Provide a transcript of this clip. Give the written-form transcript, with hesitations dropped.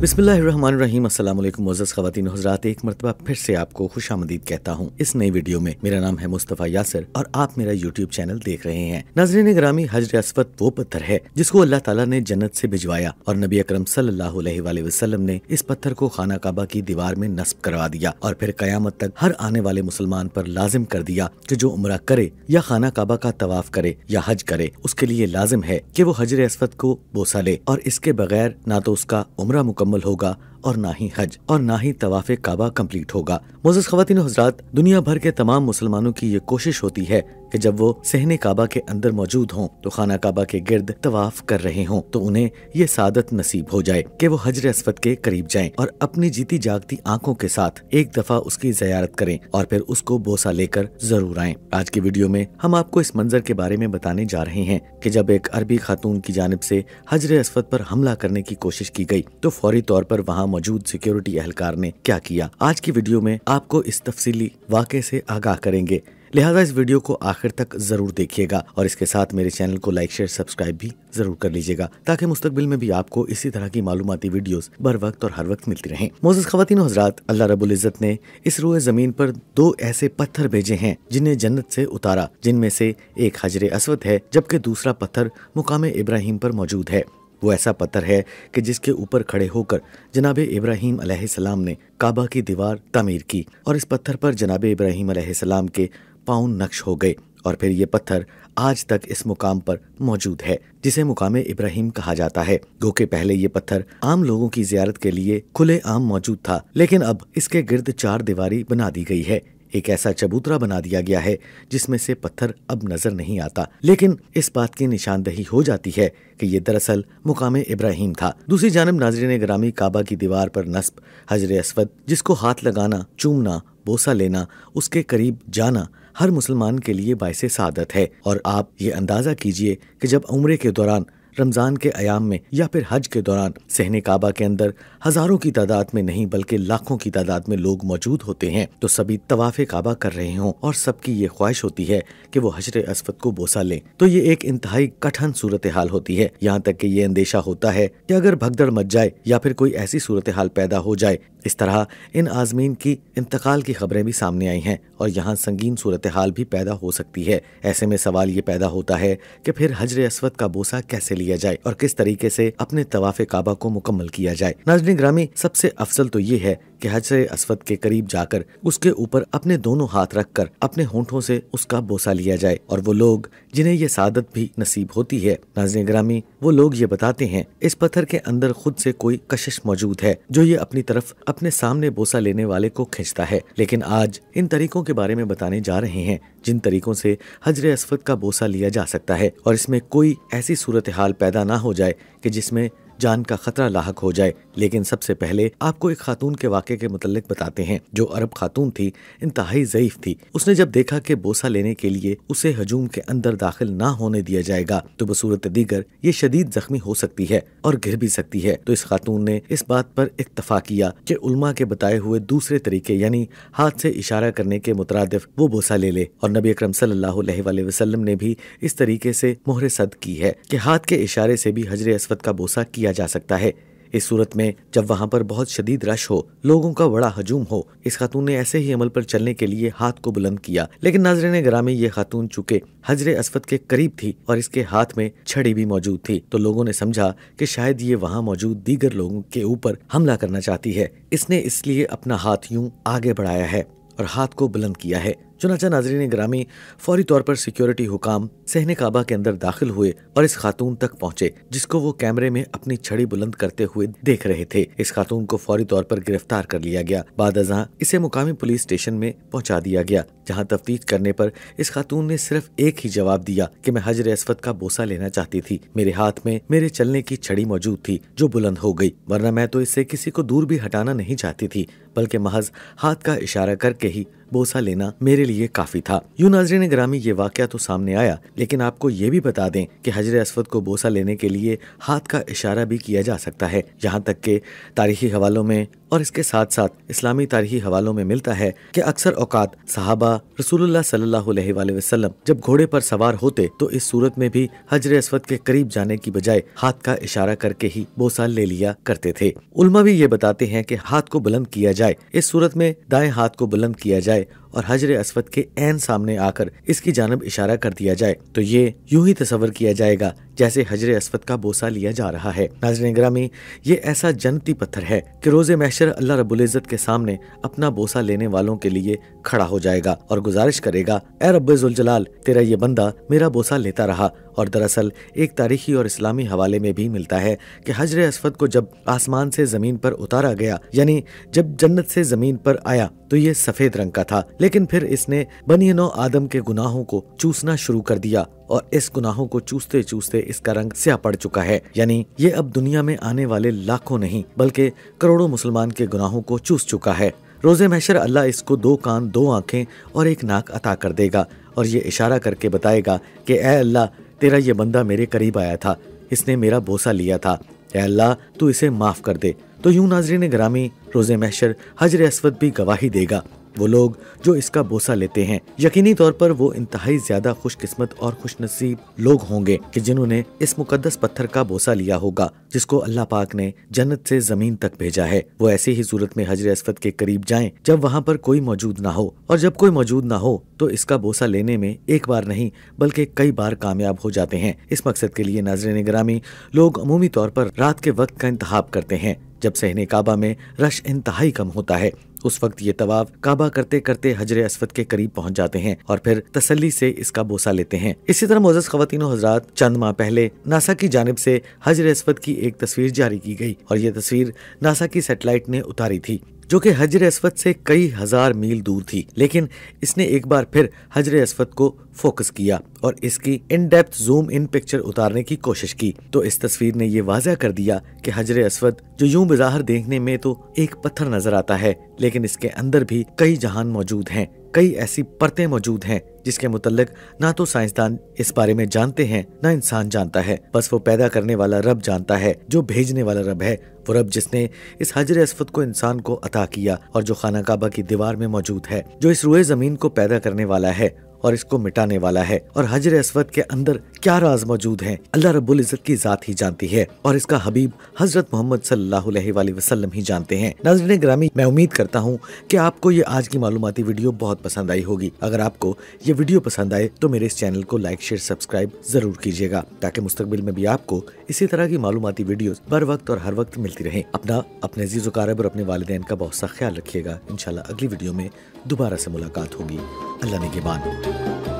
बिस्मिल्लाहिर्रहमानिर्रहीम। अस्सलाम वालेकुम मुअज़्ज़ज़ ख़वातीन व हज़रात, एक मरतबा फिर से आपको खुश आमदीद कहता हूँ इस नई वीडियो में। मेरा नाम है मुस्तफ़ा यासिर और आप मेरा यूट्यूब चैनल देख रहे हैं। नाज़रीन गिरामी, हजर अस्वद वो पत्थर है जिसको अल्लाह ताला ने जन्नत से भिजवाया और नबी अकरम सल्लल्लाहु अलैहि वसल्लम ने इस पत्थर को खाना काबा की दीवार में नस्ब करवा दिया और फिर क़यामत तक हर आने वाले मुसलमान पर लाजिम कर दिया कि जो उम्रा करे या खाना काबा का तवाफ करे या हज करे, उसके लिए लाजिम है कि वो हजर अस्वद को बोसा ले और इसके बगैर ना तो उसका उम्रा मुकम्मल होगा और ना ही हज और ना ही तवाफ़े काबा कंप्लीट होगा। मोअज़्ज़ज़ ख़वातीन व हज़रात, दुनिया भर के तमाम मुसलमानों की ये कोशिश होती है कि जब वो सहने काबा के अंदर मौजूद हों तो खाना काबा के गिर्द तवाफ कर रहे हों तो उन्हें ये सादत नसीब हो जाए कि वो हजर अस्वद के करीब जाएं और अपनी जीती जागती आंखों के साथ एक दफा उसकी ज़ियारत करें और फिर उसको बोसा लेकर जरूर आएं। आज की वीडियो में हम आपको इस मंजर के बारे में बताने जा रहे हैं कि जब एक अरबी खातून की जानिब से हजर अस्वद पर हमला करने की कोशिश की गई तो फौरी तौर पर वहाँ मौजूद सिक्योरिटी एहलकार ने क्या किया। आज की वीडियो में आपको इस तफसीली वाक़े से आगाह करेंगे, लिहाजा इस वीडियो को आखिर तक जरूर देखिएगा और इसके साथ मेरे चैनल को लाइक शेयर सब्सक्राइब भी जरूर कर लीजिएगा ताकि मुस्तकबिल में भी आपको इसी तरह की मालूमाती वीडियोस बर वक्त और हर वक्त मिलती रहें। मोअज़्ज़ज़ ख़वातीन व हज़रात, अल्लाह रब्बुल इज़्ज़त ने इस रोए ज़मीन पर दो ऐसे पत्थर भेजे हैं जिन्हें जन्नत से उतारा, जिनमें से एक हजर अस्वद है जबकि दूसरा पत्थर मुकाम इब्राहीम पर मौजूद है। वो ऐसा पत्थर है कि जिसके ऊपर खड़े होकर जनाब इब्राहीम अलैहिस्सलाम ने काबा की दीवार तामीर की और इस पत्थर पर जनाब इब्राहीम अलैहिस्सलाम के पाँव नक्श हो गए और फिर ये पत्थर आज तक इस मुकाम पर मौजूद है जिसे मुकाम इब्राहीम कहा जाता है। गो के पहले ये पत्थर आम लोगों की जियारत के लिए खुले आम मौजूद था, लेकिन अब इसके गिर्द चार दीवारी बना दी गई है। एक ऐसा चबूतरा बना दिया गया है जिसमें से पत्थर अब नजर नहीं आता, लेकिन इस बात की निशानदही हो जाती है कि ये दरअसल मुकाम इब्राहीम था। दूसरी जानब नाज़रीन गिरामी, काबा की दीवार पर नस्ब हजर अस्वद, जिसको हाथ लगाना, चूमना, बोसा लेना, उसके करीब जाना हर मुसलमान के लिए बाइसे सादत है। और आप ये अंदाजा कीजिए कि जब उम्रे के दौरान, रमजान के अयाम में या फिर हज के दौरान सहने काबा के अंदर हजारों की तादाद में नहीं बल्कि लाखों की तादाद में लोग मौजूद होते हैं तो सभी तवाफ़े काबा कर रहे हों और सबकी ये ख्वाहिश होती है कि वो हजर अस्वद को बोसा लें, तो ये एक इंतहाई कठिन सूरत हाल होती है। यहाँ तक कि ये अंदेशा होता है कि अगर भगदड़ मच जाए या फिर कोई ऐसी सूरत हाल पैदा हो जाए। इस तरह इन आज़मीन की इंतकाल की खबरें भी सामने आई हैं और यहाँ संगीन सूरत हाल भी पैदा हो सकती है। ऐसे में सवाल ये पैदा होता है कि फिर हजर अस्वद का बोसा कैसे लिया जाए और किस तरीके से अपने तवाफ़े काबा को मुकम्मल किया जाए। नाज़रीन ग्रामी, सबसे अफजल तो ये है कि हजर अस्वद के करीब जाकर उसके ऊपर अपने दोनों हाथ रखकर अपने होंठों से उसका बोसा लिया जाए। और वो लोग जिन्हें ये सादत भी नसीब होती है, नाज़रीन ग्रामी, वो लोग ये बताते हैं इस पत्थर के अंदर खुद से कोई कशिश मौजूद है जो ये अपनी तरफ अपने सामने बोसा लेने वाले को खींचता है। लेकिन आज इन तरीकों के बारे में बताने जा रहे हैं जिन तरीकों से हजर अस्वद का बोसा लिया जा सकता है और इसमें कोई ऐसी सूरत हाल पैदा ना हो जाए कि जिसमें जान का खतरा लाहक हो जाए। लेकिन सबसे पहले आपको एक खातून के वाक़े के मुतल्लिक बताते हैं जो अरब खातून थी, इंतहाई ज़ईफ थी। उसने जब देखा कि बोसा लेने के लिए उसे हजूम के अंदर दाखिल ना होने दिया जाएगा तो बसूरत दीगर ये शदीद जख्मी हो सकती है और गिर भी सकती है, तो इस खातून ने इस बात पर इत्तफाक किया कि उलमा के बताए हुए दूसरे तरीके यानी हाथ से इशारा करने के मुतरादिफ वो बोसा ले ले। और नबी अकरम सल्लल्लाहु अलैहि वसल्लम ने भी इस तरीके से मोहर सद की है कि हाथ के इशारे से भी हजर अस्वद का बोसा किया जा सकता है। इस सूरत में जब वहाँ पर बहुत शदीद रश हो, लोगों का बड़ा हजूम हो, इस खातून ने ऐसे ही अमल पर चलने के लिए हाथ को बुलंद किया। लेकिन नाज़रीन गिरामी, ये खातून चूंकि हजर अस्वद के करीब थी और इसके हाथ में छड़ी भी मौजूद थी तो लोगों ने समझा कि शायद ये वहाँ मौजूद दीगर लोगों के ऊपर हमला करना चाहती है। इसने इसलिए अपना हाथ यूं आगे बढ़ाया है और हाथ को बुलंद किया है। चुनांचे नाज़रीन ग्रामी, फौरी तौर पर सिक्योरिटी हुकाम सहने काबा के अंदर दाखिल हुए और इस खातून तक पहुंचे जिसको वो कैमरे में अपनी छड़ी बुलंद करते हुए देख रहे थे। इस खातून को फौरी तौर पर गिरफ्तार कर लिया गया। बाद अज़ां इसे मुकामी पुलिस स्टेशन में पहुंचा दिया गया, जहां तफ्तीश करने पर इस खातून ने सिर्फ एक ही जवाब दिया कि मैं हजर अस्वद का बोसा लेना चाहती थी, मेरे हाथ में मेरे चलने की छड़ी मौजूद थी जो बुलंद हो गई, वरना मैं तो इससे किसी को दूर भी हटाना नहीं चाहती थी, बल्कि महज हाथ का इशारा करके ही बोसा लेना मेरे लिए काफी था। यूं नाज़रीन गिरामी, ये वाकया तो सामने आया, लेकिन आपको ये भी बता दें कि हजर अस्वद को बोसा लेने के लिए हाथ का इशारा भी किया जा सकता है। यहाँ तक कि तारीखी हवालों में اور इसके साथ साथ इस्लामी तारीखी हवालों में मिलता है कि अक्सर औकात सहाबा रसूलुल्लाह सल्लल्लाहु अलैहि वसल्लम जब घोड़े पर सवार होते तो इस सूरत में भी हजर अस्वद के करीब जाने की बजाय हाथ का इशारा करके ही बोसा ले लिया करते थे। उलमा भी ये बताते हैं कि हाथ को बुलंद किया जाए, इस सूरत में दाएं हाथ को बुलंद किया जाए और हजर अस्वद के ऐन सामने आकर इसकी जानब इशारा कर दिया जाए तो ये यूं ही तस्वर किया जाएगा जैसे हजर अस्वद का बोसा लिया जा रहा है। नाज़रीन गिरामी, ये ऐसा जन्नती पत्थर है कि रोज़े महशर अल्लाह रब्बुल इज़्ज़त के सामने अपना बोसा लेने वालों के लिए खड़ा हो जाएगा और गुजारिश करेगा, ए रब्बे ज़ुल जलाल, तेरा ये बंदा मेरा बोसा लेता रहा। और दरअसल एक तारीखी और इस्लामी हवाले में भी मिलता है कि हजर अस्वद को जब आसमान से जमीन पर उतारा गया, यानी जब जन्नत से जमीन पर आया, तो ये सफेद रंग का था, लेकिन फिर इसने बनी नौ आदम के गुनाहों को चूसना शुरू कर दिया और इस गुनाहों को चूसते चूसते इसका रंग स्याह पड़ चुका है। यानी ये अब दुनिया में आने वाले लाखों नहीं बल्कि करोड़ों मुसलमान के गुनाहों को चूस चुका है। रोज़े महशर अल्लाह इसको 2 कान, 2 आंखें और 1 नाक अता कर देगा और ये इशारा करके बताएगा कि ए अल्लाह, तेरा ये बंदा मेरे करीब आया था, इसने मेरा बोसा लिया था, ए अल्लाह तू इसे माफ कर दे। तो यूं नाज़रीन गिरामी, रोज़े महशर हजर अस्वद भी गवाही देगा। वो लोग जो इसका बोसा लेते हैं, यकीनी तौर पर वो इंतहाई ज्यादा खुशकिस्मत और खुशनसीब लोग होंगे कि जिन्होंने इस मुकद्दस पत्थर का बोसा लिया होगा जिसको अल्लाह पाक ने जन्नत से जमीन तक भेजा है। वो ऐसी ही सूरत में हजर अस्वद के करीब जाएं जब वहाँ पर कोई मौजूद ना हो, और जब कोई मौजूद ना हो तो इसका बोसा लेने में एक बार नहीं बल्कि कई बार कामयाब हो जाते हैं। इस मकसद के लिए नाज़रीन गिरामी, लोग अमूमी तौर पर रात के वक्त का इंतखाब करते हैं जब सहने काबा में रश इंतहाई कम होता है। उस वक्त ये तवाफ काबा करते करते हजर अस्वद के करीब पहुंच जाते हैं और फिर तसल्ली से इसका बोसा लेते हैं। इसी तरह मोअज़्ज़ज़ ख़वातीन व हज़रात, चंद माह पहले नासा की जानिब से हजर अस्वद की एक तस्वीर जारी की गई और ये तस्वीर नासा की सैटेलाइट ने उतारी थी जो कि हजर अस्वद से कई हजार मील दूर थी, लेकिन इसने एक बार फिर हजर अस्वद को फोकस किया और इसकी in depth zoom in picture उतारने की कोशिश की। तो इस तस्वीर ने ये वाज़ा कर दिया कि हजर अस्वद जो यूं बिज़ाहिर देखने में तो एक पत्थर नजर आता है, लेकिन इसके अंदर भी कई जहान मौजूद हैं, कई ऐसी परतें मौजूद हैं जिसके मुतल्लिक ना तो साइंसदान इस बारे में जानते हैं ना इंसान जानता है। बस वो पैदा करने वाला रब जानता है, जो भेजने वाला रब है, वो रब जिसने इस हजर अस्वद को इंसान को अता किया और जो खाना काबा की दीवार में मौजूद है, जो इस रूए जमीन को पैदा करने वाला है और इसको मिटाने वाला है। और हजर अस्वद के अंदर क्या राज मौजूद है अल्लाह रब्बुल इज़्ज़त की जात ही जानती है और इसका हबीब हजरत मोहम्मद सल्लल्लाहु अलैहि वसल्लम ही जानते हैं। नाज़रीन ग्रामी, मैं उम्मीद करता हूँ कि आपको ये आज की मालूमाती वीडियो बहुत पसंद आई होगी। अगर आपको ये वीडियो पसंद आए तो मेरे इस चैनल को लाइक, शेयर, सब्सक्राइब जरूर कीजिएगा ताकि मुस्तकबिल में भी आपको इसी तरह की मालूमाती वीडियोस बर वक्त और हर वक्त मिलती रहें। अपने अजीज व क़रीब और अपने वालिदैन का बहुत सा ख्याल रखिएगा। इंशाल्लाह अगली वीडियो में दोबारा से मुलाकात होगी। अल्लाह निगहबान।